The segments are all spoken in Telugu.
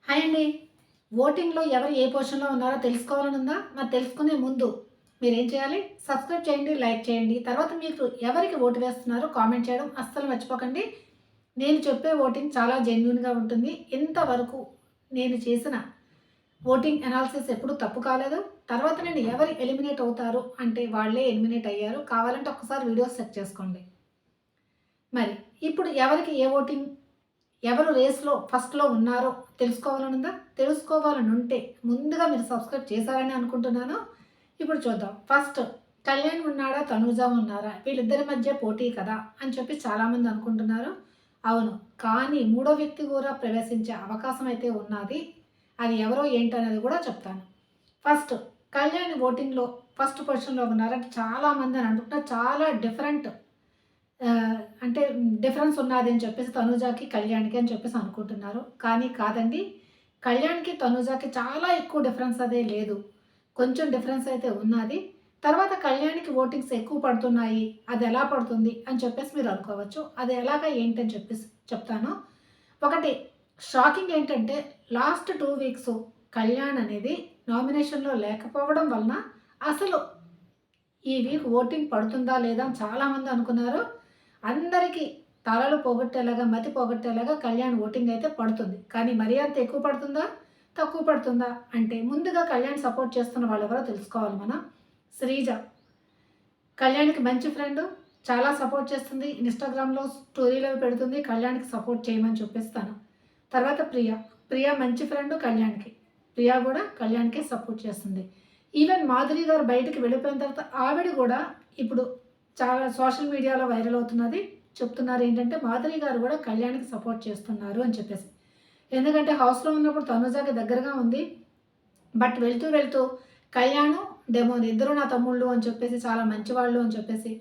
హాయ్ అండి. ఓటింగ్‌లో ఎవరు ఏ పొజిషన్‌లో ఉన్నారో తెలుసుకోవాలని ఉందా? మరి తెలుసుకునే ముందు మీరేం చేయాలి? సబ్స్క్రైబ్ చేయండి, లైక్ చేయండి. తర్వాత మీకు ఎవరికి ఓటు వేస్తున్నారో కామెంట్ చేయడం అస్సలు మర్చిపోకండి. నేను చెప్పే ఓటింగ్ చాలా జెన్యూన్‌గా ఉంటుంది. ఇంతవరకు నేను చేసిన ఓటింగ్ అనాలిసిస్ ఎప్పుడు తప్పు కాలేదు. తర్వాత నేను ఎవరు ఎలిమినేట్ అవుతారు అంటే వాళ్ళే ఎలిమినేట్ అయ్యారు. కావాలంటే ఒక్కసారి వీడియోస్ చెక్ చేసుకోండి. మరి ఇప్పుడు ఎవరికి ఏ ఓటింగ్ ఎవరు రేస్‌లో ఫస్ట్‌లో ఉన్నారో తెలుసుకోవాలనుందా? తెలుసుకోవాలనుంటే ముందుగా మీరు సబ్స్క్రైబ్ చేశారని అనుకుంటున్నాను. ఇప్పుడు చూద్దాం. ఫస్ట్ కళ్యాణ్ ఉన్నాడా? తనూజ ఉన్నారా? వీళ్ళిద్దరి మధ్య పోటీ కదా! అని చెప్పి చాలామంది అనుకుంటున్నారు. అవును. కానీ మూడో వ్యక్తి కూడా ప్రవేశించే అవకాశం అయితే ఉన్నది. అది ఎవరో ఏంటనేది కూడా చెప్తాను. ఫస్ట్ కళ్యాణ్ ఓటింగ్‌లో ఫస్ట్ పొజిషన్‌లో ఉన్నారంటే చాలామంది అని అంటున్నారు. చాలా డిఫరెంట్ అంటే డిఫరెన్స్ ఉన్నాది అని చెప్పేసి తనూజాకి, కళ్యాణ్‌కి అని చెప్పేసి అనుకుంటున్నారు. కానీ కాదండి. కళ్యాణ్‌కి, తనూజాకి చాలా ఎక్కువ డిఫరెన్స్ అదే లేదు. కొంచెం డిఫరెన్స్ అయితే ఉన్నాది. తర్వాత కళ్యాణ్‌కి ఓటింగ్స్ ఎక్కువ పడుతున్నాయి. అదెలా పడుతుంది అని చెప్పేసి మీరు అనుకోవచ్చు. అది ఎలాగా ఏంటని చెప్పేసి చెప్తాను. ఒకటి షాకింగ్ ఏంటంటే లాస్ట్ 2 వీక్స్ కళ్యాణ్ అనేది నామినేషన్‌లో లేకపోవడం వలన అసలు ఈ వీక్ ఓటింగ్ పడుతుందా లేదా అని చాలామంది అనుకున్నారు. అందరికీ తలలు పోగొట్టేలాగా, మతి పోగొట్టేలాగా కళ్యాణ్ ఓటింగ్ అయితే పడుతుంది. కానీ మరీ అంత ఎక్కువ పడుతుందా? తక్కువ పడుతుందా? అంటే ముందుగా కళ్యాణ్ సపోర్ట్ చేస్తున్న వాళ్ళెవరో తెలుసుకోవాలి మనం. శ్రీజ కళ్యాణ్‌కి మంచి ఫ్రెండు. చాలా సపోర్ట్ చేస్తుంది. ఇన్‌స్టాగ్రామ్‌లో స్టోరీలవి పెడుతుంది. కళ్యాణ్‌కి సపోర్ట్ చేయమని చెప్పేసి తను. తర్వాత ప్రియ. ప్రియ మంచి ఫ్రెండు కళ్యాణ్‌కి. ప్రియ గూడా కళ్యాణ్‌కే సపోర్ట్ చేస్తుంది. ఈవెన్ మాధురి గారు బయటికి వెళ్ళిపోయిన తర్వాత ఆవిడ గూడా ఇప్పుడు చాలా సోషల్ మీడియాలో వైరల్ అవుతున్నది. చెప్తున్నారు ఏంటంటే మాధురి గారు గూడా కళ్యాణ్‌కి సపోర్ట్ చేస్తున్నారు అని చెప్పేసి. ఎందుకంటే హౌస్‌లో ఉన్నప్పుడు తనుజాకి దగ్గరగా ఉంది. బట్ వెళ్తూ వెళ్తూ కళ్యాణు, డెమోన్ ఇద్దరు నా తమ్ముళ్ళు అని చెప్పేసి చాలా మంచివాళ్ళు అని చెప్పేసి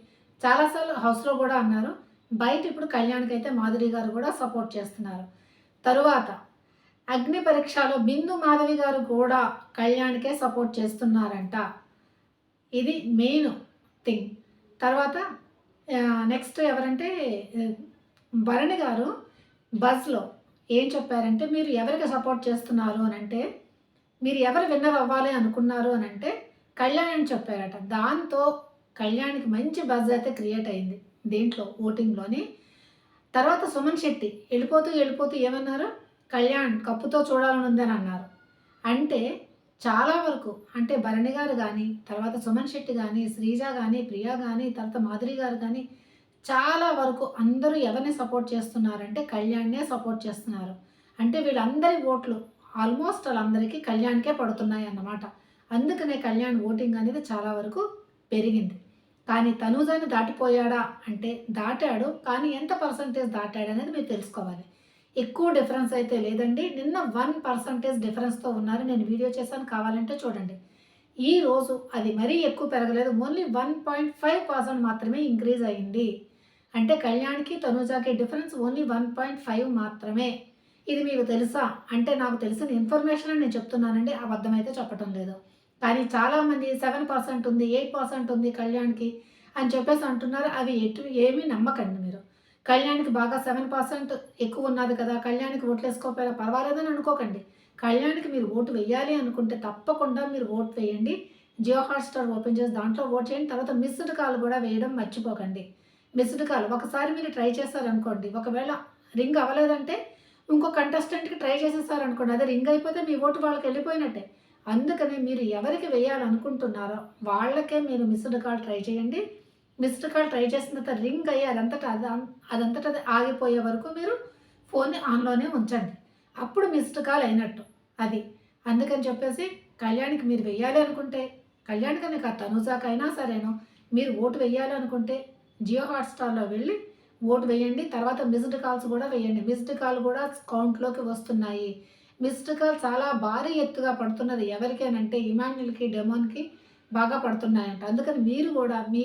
చాలా సార్లు హౌస్‌లో గూడా అన్నారు. బయట ఇప్పుడు కళ్యాణ్‌కైతే మాధురి గారు గూడా సపోర్ట్ చేస్తున్నారు. తరువాత అగ్ని పరీక్షలో బిందు మాధవి గారు కూడా కళ్యాణ్‌కే సపోర్ట్ చేస్తున్నారంట. ఇది మెయిన్ థింగ్. తర్వాత నెక్స్ట్ ఎవరంటే ఆహ్, భరణి గారు బజ్‌లో ఏం చెప్పారంటే, "మీరు ఎవరికి సపోర్ట్ చేస్తున్నారు" అనంటే, "మీరు ఎవరు విన్నర్ అవ్వాలి అనుకున్నారు" అనంటే, కళ్యాణ్ అని చెప్పారట. దాంతో కళ్యాణ్‌కి మంచి బజ్ అయితే క్రియేట్ అయింది. దేంట్లో ఓటింగ్‌లోని. తర్వాత సుమన్ శెట్టి ఎళ్ళిపోతూ, ఎళ్ళిపోతూ ఏమన్నారు? కళ్యాణ్ కప్పుతో చూడాలనుందని అన్నారు. అంటే చాలా వరకు అంటే భరణి గారు గాని, తర్వాత సుమన్ శెట్టి గాని, శ్రీజ గాని, ప్రియ గాని, తర్వాత మాధురి గారు గాని, చాలా వరకు అందరూ ఎవరిని సపోర్ట్ చేస్తున్నారంటే కళ్యాణ్‌నే సపోర్ట్ చేస్తున్నారు. అంటే వీళ్ళందరి ఓట్లు ఆల్మోస్ట్ ఆళ్ళందరికీ కళ్యాణ్‌కే పడుతున్నాయన్నమాట. అందుకనే కళ్యాణ్ ఓటింగ్ అనేది చాలా వరకు పెరిగింది. కానీ తనూజని దాటిపోయాడా అంటే దాటాడు. కానీ ఎంత పర్సెంటేజ్ దాటాడనేది మీరు తెలుసుకోవాలి. ఎక్కువ డిఫరెన్స్ అయితే లేదండి. నిన్న 1% డిఫరెన్స్‌తో ఉన్నారు. నేను వీడియో చేశాను కావాలంటే చూడండి. ఈరోజు అది మరీ ఎక్కువ పెరగలేదు. ఓన్లీ 1.5% మాత్రమే ఇంక్రీజ్ అయింది. అంటే కళ్యాణ్‌కి, తనూజాకి డిఫరెన్స్ ఓన్లీ 1.5 మాత్రమే. ఇది మీకు తెలుసా? అంటే నాకు తెలిసిన ఇన్ఫర్మేషనే నేను చెప్తున్నానండి. అబద్ధమైతే చెప్పటం లేదు. కానీ చాలామంది 7% ఉంది, 8% ఉంది కళ్యాణ్‌కి అని చెప్పేసి అంటున్నారు. అవి ఏమీ నమ్మకండి మీరు. కళ్యాణ్‌కి బాగా 7% ఎక్కువ ఉన్నది కదా! కళ్యాణ్‌కి ఓట్లేసుకోకపోయినా పర్వాలేదని అనుకోకండి. కళ్యాణ్‌కి మీరు ఓటు వెయ్యాలి అనుకుంటే తప్పకుండా మీరు ఓటు వేయండి. జియో హాట్‌స్టార్ ఓపెన్ చేసి దాంట్లో ఓట్ చేయండి. తర్వాత మిస్డ్ కాల్ కూడా వేయడం మర్చిపోకండి. మిస్డ్ కాల్ ఒకసారి మీరు ట్రై చేశారనుకోండి. ఒకవేళ రింగ్ అవ్వలేదంటే ఇంకో కంటెస్టెంట్‌కి ట్రై చేసేసారనుకోండి. అదే రింగ్ అయిపోతే మీ ఓటు వాళ్ళకెళ్ళిపోయినట్టే. అందుకని మీరు ఎవరికి వేయాలనుకుంటున్నారో వాళ్ళకే మీరు మిస్డ్ కాల్ ట్రై చేయండి. మిస్డ్ కాల్ ట్రై చేసిన తర్వాత రింగ్ అయ్యి అదంతట అది ఆగిపోయే వరకు మీరు ఫోన్‌ని ఆన్‌లోనే ఉంచండి. అప్పుడు మిస్డ్ కాల్ అయినట్టు. అది. అందుకని చెప్పేసి కళ్యాణ్‌కి మీరు వెయ్యాలి అనుకుంటే కళ్యాణ్‌కనే కాదు తనూజాకైనా సరేను మీరు ఓటు వెయ్యాలి అనుకుంటే జియో హాట్‌స్టార్‌లో వెళ్ళి ఓటు వేయండి. తర్వాత మిస్డ్ కాల్స్ కూడా వేయండి. మిస్డ్ కాల్ కూడా కౌంట్‌లోకి వస్తున్నాయి. మిస్డ్ కాల్ చాలా భారీ ఎత్తుగా పడుతున్నది. ఎవరికేనంటే ఇమాన్యుల్‌కి, డెమోన్‌కి బాగా పడుతున్నాయంట. అందుకని మీరు గూడా మీ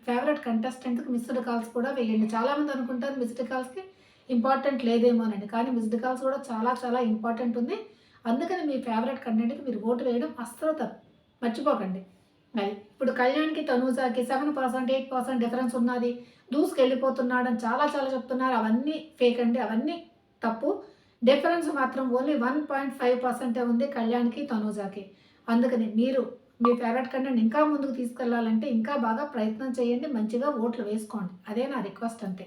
ఫేవరెట్ కంటెస్టెంట్‌కి మిస్డ్ కాల్స్ కూడా వేయండి. చాలామంది అనుకుంటారు మిస్డ్ కాల్స్‌కి ఇంపార్టెంట్ లేదేమోనండి. కానీ మిస్డ్ కాల్స్ కూడా చాలా చాలా ఇంపార్టెంట్ ఉంది. అందుకని మీ ఫేవరెట్ కంటెంట్‌కి మీరు ఓటు వేయడం అస్సలు మర్చిపోకండి. అది. ఇప్పుడు కళ్యాణ్‌కి, తనూజాకి 7%, 8% డిఫరెన్స్ ఉన్నది. దూసుకెళ్ళిపోతున్నాడని చాలా చాలా చెప్తున్నారు. అవన్నీ ఫేక్ అండి. అవన్నీ తప్పు. డిఫరెన్స్ మాత్రం ఓన్లీ 1.5% ఉంది కళ్యాణ్‌కి, తనూజాకి. అందుకని మీరు మీ ఫేవరెట్ కంటెంట్ ఇంకా ముందుకు తీసుకెళ్లాలంటే ఇంకా బాగా ప్రయత్నం చేయండి. మంచిగా ఓట్లు వేసుకోండి. అదే నా రిక్వెస్ట్ అంతే.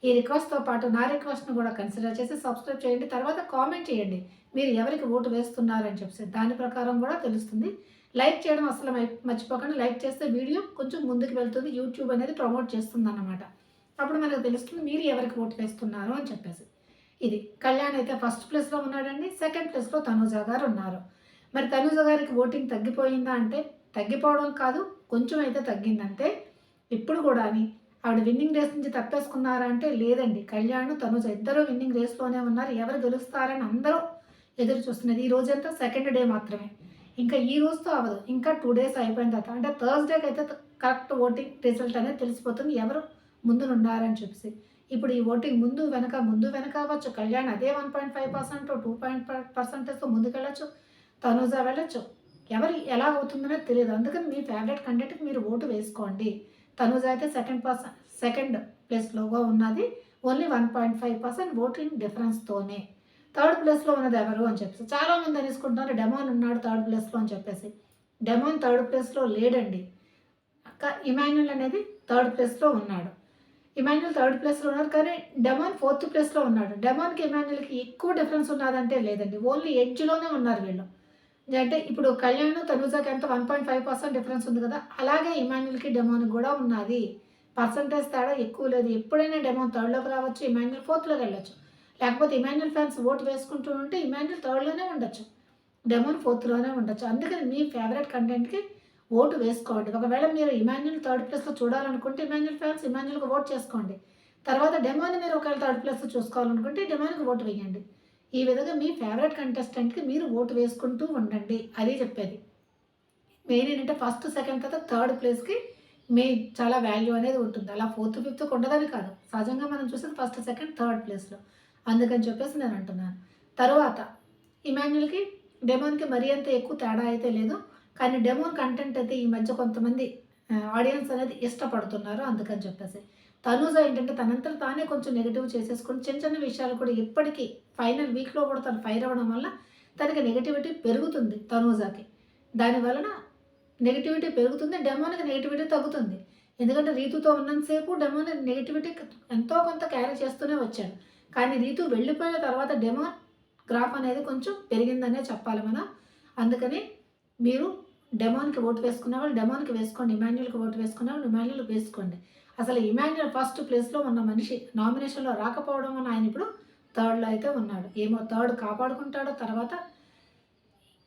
ఈ రిక్వెస్ట్‌తో పాటు నా రిక్వెస్ట్‌ని కూడా కన్సిడర్ చేసి సబ్స్క్రైబ్ చేయండి. తర్వాత కామెంట్ చేయండి. మీరు ఎవరికి ఓటు వేస్తున్నారని చెప్పేసి. దాని ప్రకారం కూడా తెలుస్తుంది. లైక్ చేయడం అస్సలు మర్చిపోకండి. లైక్ చేస్తే వీడియో కొంచెం ముందుకు వెళ్తుంది. యూట్యూబ్ అనేది ప్రమోట్ చేస్తుందన్నమాట. అప్పుడు మనకు తెలుస్తుంది మీరు ఎవరికి ఓటు వేస్తున్నారు అని చెప్పేసి. ఇది. కళ్యాణ్ అయితే ఫస్ట్ ప్లేస్‌లో ఉన్నాడండి. సెకండ్ ప్లేస్‌లో తనూజ గారు ఉన్నారు. మరి తనూజ గారికి ఓటింగ్ తగ్గిపోయిందా అంటే, తగ్గిపోవడం కాదు, కొంచెం అయితే తగ్గిందంతే. ఇప్పుడు కూడాని ఆవిడ విన్నింగ్ రేస్ నుంచి తప్పేసుకున్నారా అంటే లేదండి. కళ్యాణ్, తనూజ ఇద్దరు విన్నింగ్ రేస్‌లోనే ఉన్నారు. ఎవరు గెలుస్తారని అందరూ ఎదురు చూస్తున్నది. ఈ రోజంతా సెకండ్ డే మాత్రమే. ఇంకా ఈ రోజుతో అవ్వదు. ఇంకా 2 డేస్ అయిపోయిన తర్వాత అంటే థర్స్‌డేకి అయితే కరెక్ట్ ఓటింగ్ రిజల్ట్ అనేది తెలిసిపోతుంది. ఎవరు ముందునున్నారని చెప్పేసి. ఇప్పుడు ఈ ఓటింగ్ ముందు వెనక అవ్వచ్చు. కళ్యాణ్ అదే 1.5% 2.5%తో ముందుకెళ్ళొచ్చు. తనూజ వెళ్ళొచ్చు. ఎవరు ఎలా అవుతుందనేది తెలీదు. అందుకని మీ ఫేవరెట్ కంటెంట్‌కి మీరు ఓటు వేసుకోండి. తనూజ అయితే సెకండ్ ప్లేస్‌లోగా ఉన్నది. Only 1.5% voting డిఫరెన్స్‌తోనే. థర్డ్ ప్లేస్‌లో ఉన్నది ఎవరు అని చెప్పేసి. చాలామంది అనేసుకుంటున్నారు డెమాన్ ఉన్నాడు థర్డ్ ప్లేస్‌లో అని చెప్పేసి. డెమాన్ థర్డ్ ప్లేస్‌లో లేడండి. ఇమాన్యుల్ అనేది థర్డ్ ప్లేస్‌లో ఉన్నాడు. ఇమాన్యుల్ థర్డ్ ప్లేస్‌లో ఉన్నారు. కానీ డెమాన్ ఫోర్త్ ప్లేస్‌లో ఉన్నాడు. డెమాన్‌కి, ఇమాన్యుల్‌కి ఎక్కువ డిఫరెన్స్ ఉన్నదంటే లేదండి. ఓన్లీ ఎడ్జ్‌లోనే ఉన్నారు వీళ్ళు. అంటే ఇప్పుడు కళ్యాణ్, తనూజకి ఎంత 1.5% డిఫరెన్స్ ఉంది కదా! అలాగే ఇమాన్యుల్‌కి, డెమాన్‌కి కూడా ఉన్నది. పర్సెంటేజ్ తేడా ఎక్కువ లేదు. ఎప్పుడైనా డెమాన్ థర్డ్‌లోకి రావచ్చు. ఇమాన్యుల్ ఫోర్త్‌లోకి వెళ్ళొచ్చు. లేకపోతే ఇమాన్యుల్ ఫ్యాన్స్ ఓటు వేసుకుంటూ ఉంటే ఇమాన్యుల్ థర్డ్‌లోనే ఉండొచ్చు. డెమాన్ ఫోర్త్‌లోనే ఉండొచ్చు. అందుకని మీ ఫేవరెట్ కంటెంట్‌కి ఓటు వేసుకోండి. ఒకవేళ మీరు ఇమాన్యుల్ థర్డ్ ప్లేస్‌లో చూడాలనుకుంటే ఇమాన్యుల్ ఫ్యాన్స్ ఇమాన్యుల్‌కి ఓట్ చేసుకోండి. తర్వాత డెమాన్‌ని మీరు ఒకవేళ థర్డ్ ప్లేస్‌లో చూసుకోవాలనుకుంటే డెమాన్‌కి ఓటు వేయండి. ఈ విధంగా మీ ఫేవరెట్ కంటెస్టెంట్‌కి మీరు ఓటు వేసుకుంటూ ఉండండి. అది చెప్పేది. మెయిన్ ఏంటంటే ఫస్ట్, సెకండ్ తర్వాత థర్డ్ ప్లేస్‌కి చాలా వాల్యూ అనేది ఉంటుంది. అలా ఫోర్త్, ఫిఫ్త్‌కి ఉండదని కాదు. సహజంగా మనం చూసేది ఫస్ట్, సెకండ్, థర్డ్ ప్లేస్‌లో. అందుకని చెప్పేసి నేను అంటున్నాను. తరువాత ఇమాన్యుల్‌కి, డెమాన్‌కి మరీ అంత ఎక్కువ తేడా అయితే లేదు. కానీ డెమోన్ కంటెంట్ అయితే ఈ మధ్య కొంతమంది ఆడియన్స్ అనేది ఇష్టపడుతున్నారు. అందుకని చెప్పేసి. తనూజ ఏంటంటే తనంతట తానే కొంచెం నెగెటివ్ చేసేసుకొని చిన్న చిన్న విషయాలు కూడా ఇప్పటికీ ఫైనల్ వీక్‌లో కూడా తను ఫైర్ అవ్వడం వల్ల తనకి నెగటివిటీ పెరుగుతుంది తనూజకి. దాని వలన నెగటివిటీ పెరుగుతుంది. డెమోన్‌కి నెగటివిటీ తగ్గుతుంది. ఎందుకంటే రీతుతో ఉన్నంత సేపు డెమోన్ నెగటివిటీ ఎంతో కొంత క్యారీ చేస్తూనే వచ్చాడు. కానీ రీతు వెళ్ళిపోయిన తర్వాత డెమోన్ గ్రాఫ్ అనేది కొంచెం పెరిగిందనే చెప్పాలి మనం. అందుకని మీరు డెమాన్‌కి ఓటు వేసుకునే వాళ్ళు డెమాన్‌కి వేసుకోండి. ఇమాన్యుల్‌కి ఓటు వేసుకునే వాళ్ళు ఇమాన్యుల్‌కి వేసుకోండి. అసలు ఇమాన్యుల్ ఫస్ట్ ప్లేస్‌లో ఉన్న మనిషి నామినేషన్‌లో రాకపోవడం వల్ల ఆయన ఇప్పుడు థర్డ్‌లో అయితే ఉన్నాడు. ఏమో థర్డ్ కాపాడుకుంటాడో తర్వాత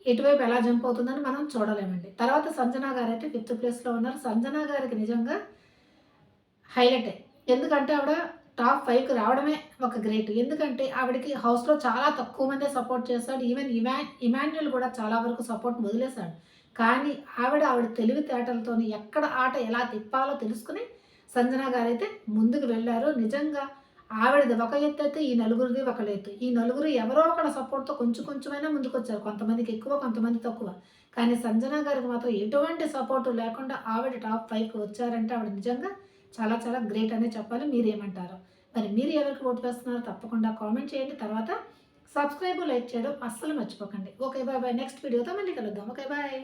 ఎటువైపు ఎలా జంప్ అవుతుందని మనం చూడలేమండి. తర్వాత సంజన గారైతే ఫిఫ్త్ ప్లేస్‌లో ఉన్నారు. సంజన గారికి నిజంగా హైలైటే. ఎందుకంటే ఆవిడ టాప్ 5కి రావడమే ఒక గ్రేట్. ఎందుకంటే ఆవిడకి హౌస్‌లో చాలా తక్కువ మందే సపోర్ట్ చేశాడు. ఈవెన్ ఇమాన్యుల్ కూడా చాలా వరకు సపోర్ట్ వదిలేసాడు. కానీ ఆవిడ తెలివితేటలతోని ఎక్కడ ఆట ఎలా తిప్పాలో తెలుసుకొని సంజన గారైతే ముందుకు వెళ్లారు. నిజంగా ఆవిడది ఒక ఎత్తైతే ఈ నలుగురిది ఒక ఎత్తు. ఈ నలుగురు ఎవరో ఒకళ్ళ సపోర్ట్‌తో కొంచెం కొంచెమైనా ముందుకొచ్చారు. కొంతమందికి ఎక్కువ, కొంతమంది తక్కువ. కానీ సంజన గారికి మాత్రం ఎటువంటి సపోర్ట్ లేకుండా ఆవిడ టాప్ 5కి వచ్చారంటే ఆవిడ నిజంగా చాలా చాలా గ్రేట్ అనే చెప్పాలి. మీరేమంటారు? మరి మీరు ఎవరికి ఓటు వేస్తున్నారో తప్పకుండా కామెంట్ చేయండి. తర్వాత సబ్స్క్రైబ్, లైక్ చేయడం అస్సలు మర్చిపోకండి. ఓకే. Bye bye. నెక్స్ట్ వీడియోతో మళ్ళీ కలుద్దాం. ఓకే. బాయ్.